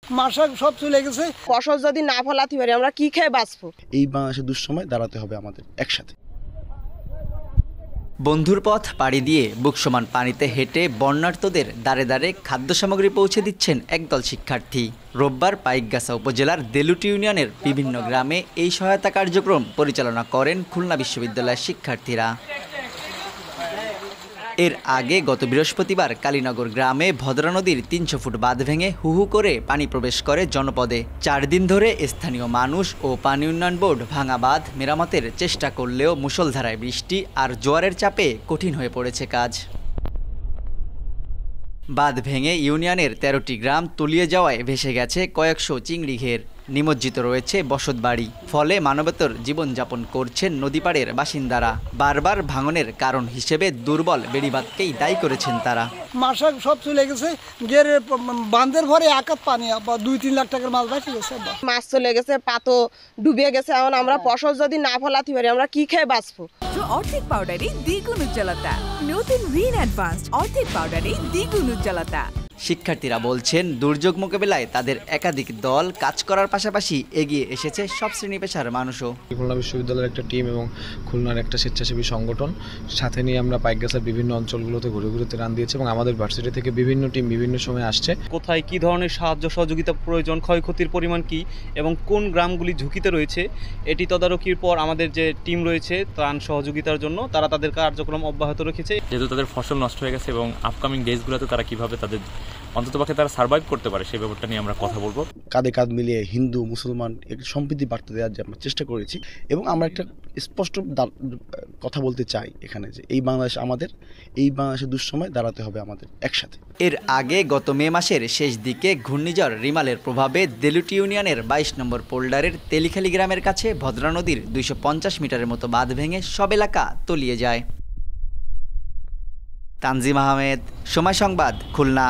মাসা সব চলে গেছে। ফসল যদি না ফলাতে পারি আমরা কি খেয়ে বাঁচবো? এই বাংলাদেশের দুঃসময় দাঁড়াতে হবে আমাদের একসাথে। বন্ধুর পথ পাড়ি দিয়ে বুক সমান পানিতে হেঁটে বন্যার্তদের দ্বারে দ্বারে খাদ্য সামগ্রী পৌঁছে দিচ্ছেন একদল শিক্ষার্থী। রোববার পাইকগাছা উপজেলার দেলুটি ইউনিয়নের বিভিন্ন গ্রামে এই সহায়তা কার্যক্রম পরিচালনা করেন খুলনা বিশ্ববিদ্যালয়ের শিক্ষার্থীরা। এর আগে গত বৃহস্পতিবার কালীনগর গ্রামে ভদ্রা নদীর ৩০০ ফুট বাঁধ ভেঙে হুহু করে পানি প্রবেশ করে জনপদে। ৪ দিন ধরে স্থানীয় মানুষ ও পানি উন্নয়ন বোর্ড ভাঙা বাঁধ মেরামতের চেষ্টা করলেও মুষলধারায় বৃষ্টি আর জোয়ারের চাপে কঠিন হয়ে পড়েছে কাজ। বাঁধ ভেঙে ইউনিয়নের ১৩টি গ্রাম তলিয়ে যাওয়ায় ভেসে গেছে কয়েকশো চিংড়ি ঘের, নিমজ্জিত রয়েছে বসতবাড়ি। ফলে মানবেতর জীবনযাপন করছেন নদীপাড়ের বাসিন্দারা। বারবার ভাঙনের কারণ হিসেবে দুর্বল বেড়িবাঁধকেই দায়ী করেছেন তারা। মাসা সব চলে গেছে, গের বাঁধের ভরে একাত পানি, ২-৩ লাখ টাকার মাছ ভাসি গেছে। মাছ চলে গেছে, পাতো ডুবে গেছে। এখন আমরা ফসল যদি না ফলাতে পারি আমরা কি খেয়ে বাঁচবো? অর্ধেক পাউডারে দ্বিগুণ উজ্জ্বলতা। নতুন রিন অ্যাডভান্সড অর্ধেক পাউডারে দ্বিগুণ উজ্জ্বলতা। শিক্ষার্থীরা বলছেন দুর্যোগ মোকাবেলায় তাদের একাধিক দল কাজ করার পাশাপাশি এগিয়ে এসেছে সব শ্রেণী পেশার মানুষও। খুলনা বিশ্ববিদ্যালয়ের একটা টিম এবং খুলনার একটা স্বেচ্ছাসেবী সংগঠন সাথে নিয়ে আমরা পাইকগাছার বিভিন্ন অঞ্চলগুলোতে ঘুরে ঘুরে ত্রাণ দিয়েছি এবং আমাদের ভার্সিটি থেকে বিভিন্ন টিম বিভিন্ন সময় আসছে। কোথায় কী ধরনের সাহায্য সহযোগিতা প্রয়োজন, ক্ষয়ক্ষতির পরিমাণ কী এবং কোন গ্রামগুলি ঝুঁকিতে রয়েছে, এটি তদারকির পর আমাদের যে টিম রয়েছে ত্রাণ সহযোগিতার জন্য তারা তাদের কার্যক্রম অব্যাহত রেখেছে। যেহেতু তাদের ফসল নষ্ট হয়ে গেছে এবং আপকামিং ডেজগুলোতে তারা কীভাবে তাদের অন্ততপক্ষে তারা সার্ভাইভ করতে পারে সেই ব্যাপারটা নিয়ে আমরা কথা বলবো। কাঁধে কাঁধ মিলিয়ে হিন্দু মুসলমান একটি সম্প্রীতি বার্তা দেওয়ার যে আমরা চেষ্টা করেছি এবং আমরা একটা স্পষ্ট কথা বলতে চাই এখানে যে এই বাংলাদেশ আমাদের, এই বাংলাদেশের দুঃসময় দাঁড়াতে হবে আমাদের একসাথে। এর আগে গত মে মাসের শেষ দিকে ঘূর্ণিঝড় রিমালের প্রভাবে দেলুটি ইউনিয়নের ২২ নম্বর পোল্ডারের তেলিখালী গ্রামের কাছে ভদ্রা নদীর ২৫০ মিটারের মতো বাঁধ ভেঙে সব এলাকা তলিয়ে যায়। তানজিম আহমেদ, সময় সংবাদ, খুলনা।